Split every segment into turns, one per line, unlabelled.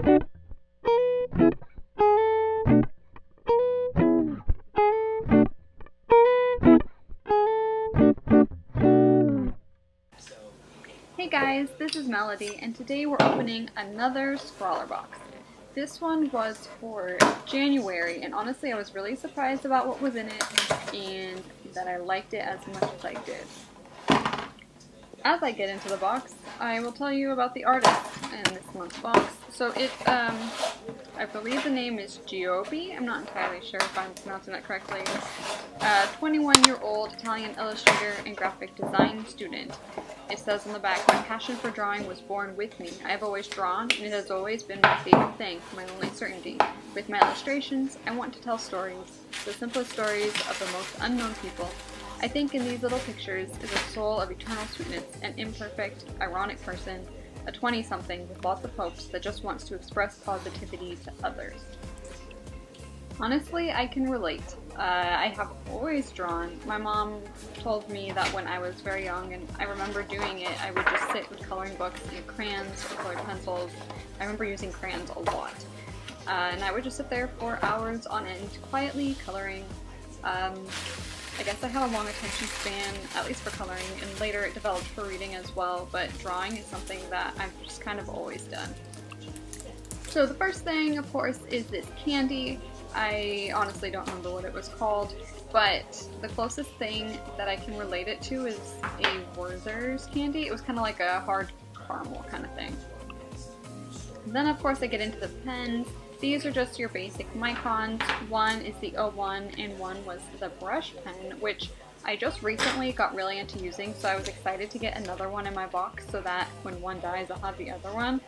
Hey guys, this is Melody, and today we're opening another Scrawlrbox. This one was for January, and honestly I was really surprised about what was in it, and that I liked it as much as I did. As I get into the box, I will tell you about the artist in this month's box. So I believe the name is Giobi. I'm not entirely sure if I'm pronouncing that correctly. 21-year-old Italian illustrator and graphic design student. It says on the back, "My passion for drawing was born with me. I have always drawn, and it has always been my favorite thing, my only certainty. With my illustrations, I want to tell stories, the simplest stories of the most unknown people. I think in these little pictures is a soul of eternal sweetness, an imperfect, ironic person, a 20-something with lots of hopes that just wants to express positivity to others." Honestly, I can relate. I have always drawn. My mom told me that when I was very young, and I remember doing it, I would just sit with coloring books and crayons or colored pencils. I remember using crayons a lot. And I would just sit there for hours on end, quietly coloring. I guess I have a long attention span, at least for coloring, and later it developed for reading as well, but drawing is something that I've just kind of always done. So the first thing, of course, is this candy. I honestly don't remember what it was called, but the closest thing that I can relate it to is a Werther's candy. It was kind of like a hard caramel kind of thing. And then of course I get into the pens. These are just your basic microns. One is the 01 and one was the brush pen, which I just recently got really into using, so I was excited to get another one in my box so that when one dies I'll have the other one.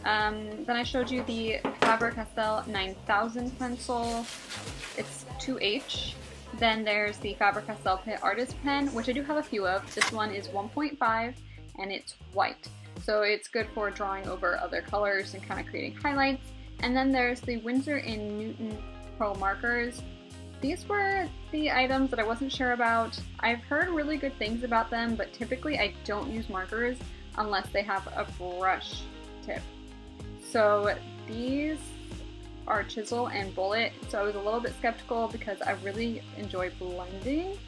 Then I showed you the Faber-Castell 9000 pencil. It's 2H. Then there's the Faber-Castell Pitt Artist Pen, which I do have a few of. This one is 1.5 and it's white. So it's good for drawing over other colors and kind of creating highlights. And then there's the Winsor & Newton Pro Markers. These were the items that I wasn't sure about. I've heard really good things about them, but typically I don't use markers unless they have a brush tip. So these are chisel and bullet, so I was a little bit skeptical because I really enjoy blending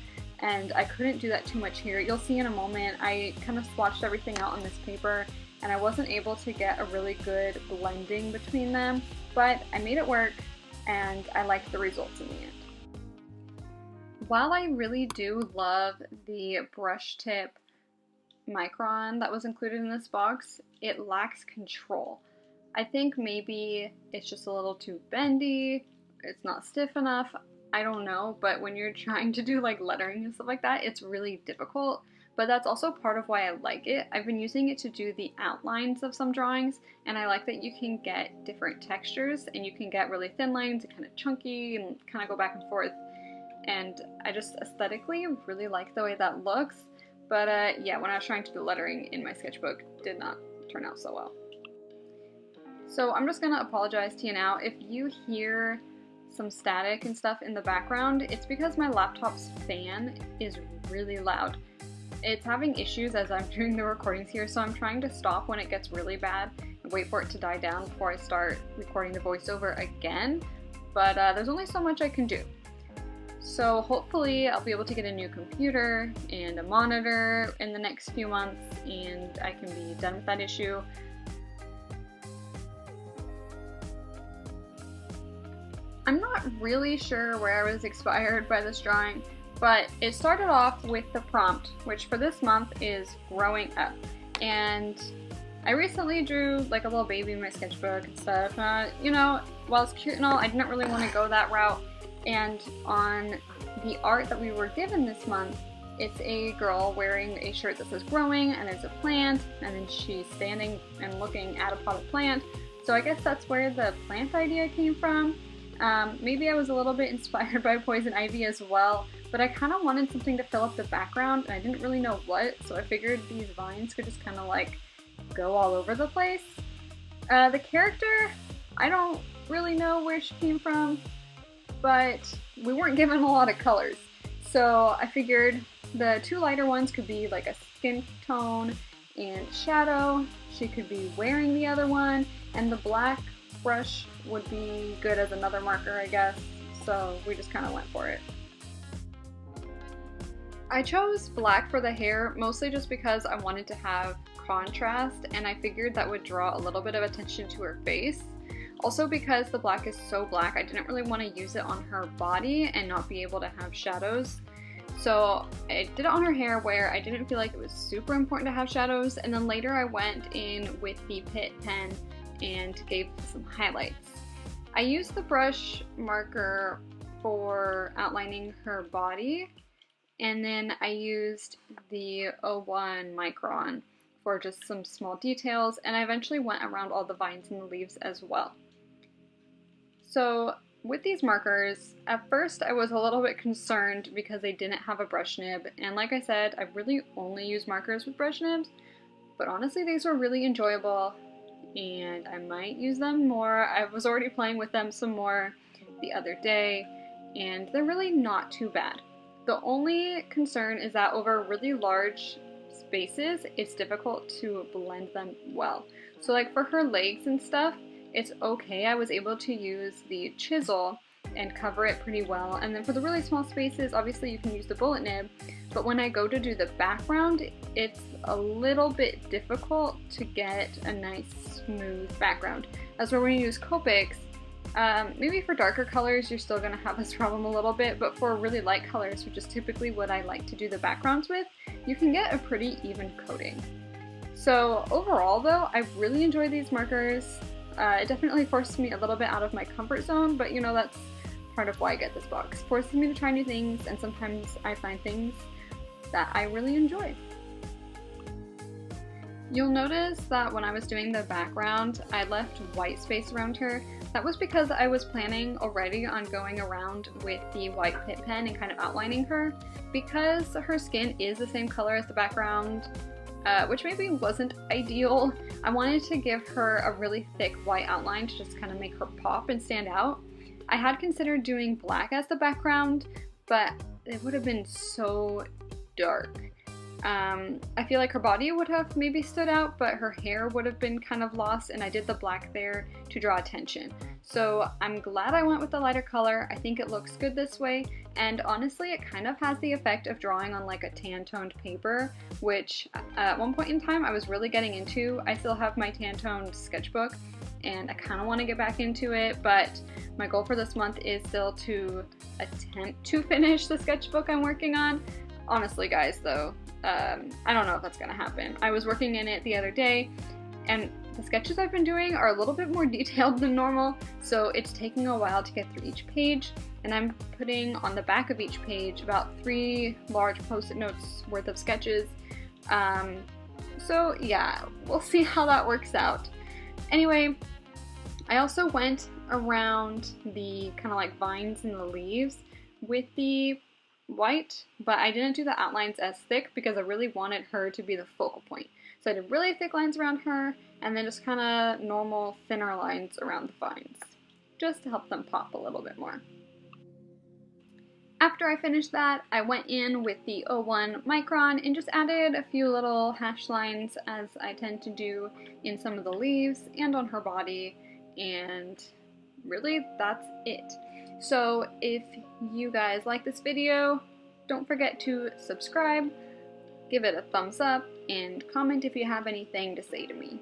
and I couldn't do that too much here. You'll see in a moment I kind of swatched everything out on this paper and I wasn't able to get a really good blending between them, but I made it work and I liked the results in the end. While I really do love the brush tip micron that was included in this box, it lacks control. I think maybe it's just a little too bendy, it's not stiff enough, I don't know, but when you're trying to do like lettering and stuff like that, it's really difficult, but that's also part of why I like it. I've been using it to do the outlines of some drawings, and I like that you can get different textures, and you can get really thin lines and kind of chunky and kind of go back and forth, and I just aesthetically really like the way that looks, but yeah, when I was trying to do lettering in my sketchbook, it did not turn out so well. So I'm just gonna apologize to you now. If you hear some static and stuff in the background, it's because my laptop's fan is really loud. It's having issues as I'm doing the recordings here, so I'm trying to stop when it gets really bad and wait for it to die down before I start recording the voiceover again, but there's only so much I can do. So hopefully I'll be able to get a new computer and a monitor in the next few months and I can be done with that issue. I'm not really sure where I was inspired by this drawing, but it started off with the prompt, which for this month is growing up. And I recently drew like a little baby in my sketchbook and stuff. You know, while it's cute and all, I didn't really want to go that route. And on the art that we were given this month, it's a girl wearing a shirt that says growing and there's a plant, and then she's standing and looking at a potted plant. So I guess that's where the plant idea came from. Maybe I was a little bit inspired by poison ivy as well, but I kind of wanted something to fill up the background and I didn't really know what, so I figured these vines could just kind of like go all over the place. The character, I don't really know where she came from, but we weren't given a lot of colors, so I figured the two lighter ones could be like a skin tone and shadow. she could be wearing the other one, and the black brush would be good as another marker, I guess, so we just kind of went for it. I chose black for the hair mostly just because I wanted to have contrast, and I figured that would draw a little bit of attention to her face. Also because the black is so black, I didn't really want to use it on her body and not be able to have shadows. So I did it on her hair where I didn't feel like it was super important to have shadows, and then later I went in with the Pitt pen and gave some highlights. I used the brush marker for outlining her body, and then I used the 01 micron for just some small details, and I eventually went around all the vines and the leaves as well. So with these markers, at first I was a little bit concerned because they didn't have a brush nib, and like I said, I really only use markers with brush nibs, but honestly these were really enjoyable and I might use them more. I was already playing with them some more the other day, and they're really not too bad. The only concern is that over really large spaces, it's difficult to blend them well. So like for her legs and stuff, it's okay. I was able to use the chisel and cover it pretty well. And then for the really small spaces, obviously you can use the bullet nib, but when I go to do the background, it's a little bit difficult to get a nice smooth background. As for when you use Copics, maybe for darker colors you're still gonna have this problem a little bit, but for really light colors, which is typically what I like to do the backgrounds with, you can get a pretty even coating. So overall though, I really enjoy these markers. It definitely forced me a little bit out of my comfort zone, but you know, that's part of why I get this box. It forces me to try new things, and sometimes I find things that I really enjoy. You'll notice that when I was doing the background, I left white space around her. That was because I was planning already on going around with the white Pitt pen and kind of outlining her. Because her skin is the same color as the background, which maybe wasn't ideal, I wanted to give her a really thick white outline to just kind of make her pop and stand out. I had considered doing black as the background, but it would have been so dark. I feel like her body would have maybe stood out, but her hair would have been kind of lost, and I did the black there to draw attention. So I'm glad I went with the lighter color. I think it looks good this way, and honestly it kind of has the effect of drawing on like a tan toned paper, which at one point in time I was really getting into. I still have my tan toned sketchbook and I kind of want to get back into it, but my goal for this month is still to attempt to finish the sketchbook I'm working on. Honestly guys though, I don't know if that's gonna happen. I was working in it the other day, and the sketches I've been doing are a little bit more detailed than normal, so it's taking a while to get through each page, and I'm putting on the back of each page about 3 large post-it notes worth of sketches. So yeah, we'll see how that works out. Anyway, I also went around the kind of like vines and the leaves with the white, but I didn't do the outlines as thick because I really wanted her to be the focal point. So I did really thick lines around her, and then just kind of normal thinner lines around the vines, just to help them pop a little bit more. After I finished that, I went in with the 01 micron and just added a few little hash lines, as I tend to do in some of the leaves and on her body, and really that's it. So if you guys like this video, don't forget to subscribe, give it a thumbs up, and comment if you have anything to say to me.